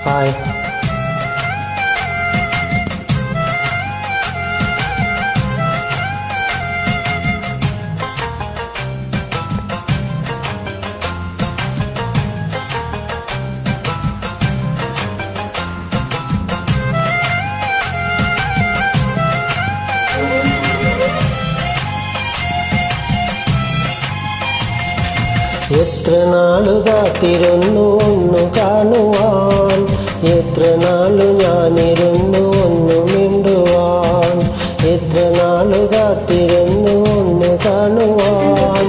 Hi. എത്ര നാളു കാത്തിരുന്നു ഒന്നു കാണുവാൻ, എത്ര നാളു ഞാനിരുന്നു ഒന്നു മിണ്ടുവാൻ. എത്ര നാളു കാത്തിരുന്നു ഒന്നു കാണുവാൻ,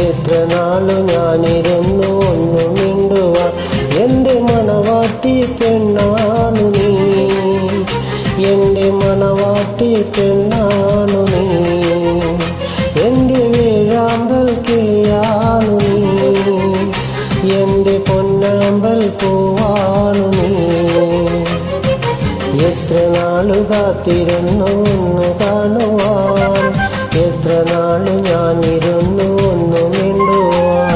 എത്ര നാളു ഞാനിരുന്നു ഒന്നു മിണ്ടുവാൻ. എൻ്റെ മണവാട്ടി പെണ്ണാണു നീ, എൻ്റെ മണവാട്ടി പെണ്ണാണു നീ, എൻ്റെ വേഴാമ്പൽ കിളിയാണു നീ, എൻ്റെ പൊന്നാമ്പൽ പൂവാണു നീ. എത്ര നാളു കാത്തിരുന്നു ഒന്നു കാണുവാൻ, എത്ര നാളു ഞാനിരുന്നു ഒന്നു മിണ്ടുവാൻ.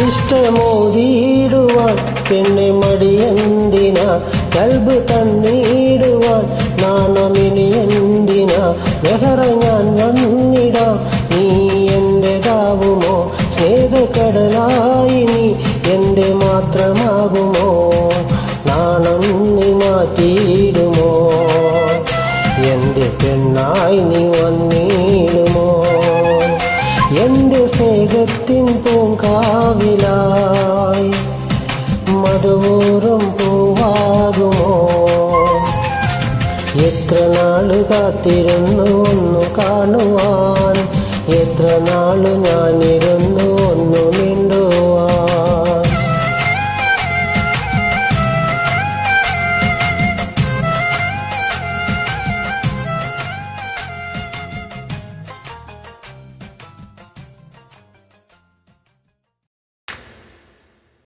ഇഷ്ടമോതിയിടുവാൻ പെണ്ണെ മടിയെന്തിനാ, കൽബ് തന്നിടുവാൻ നാണമിനി എന്തിനാ. മെഹറ ഞാൻ വന്നിടാം, നീ എൻ്റെതാവുമോ, സ്നേഹക്കടലായി നീ എൻ്റെ മാത്രമാകുമോ. നാണം നീ മാറ്റിയിടുമോ, എൻ്റെ പെണ്ണായി നീ വന്നിടുമോ. എൻ്റെ സ്നേഹത്തിൻ പൂങ്കാവിലായി മധുവൂറും പൂവാകുമോ. എത്ര നാളു കാത്തിരുന്നു ഒന്നു കാണുവാൻ, എത്ര നാളു ഞാനിരുന്നു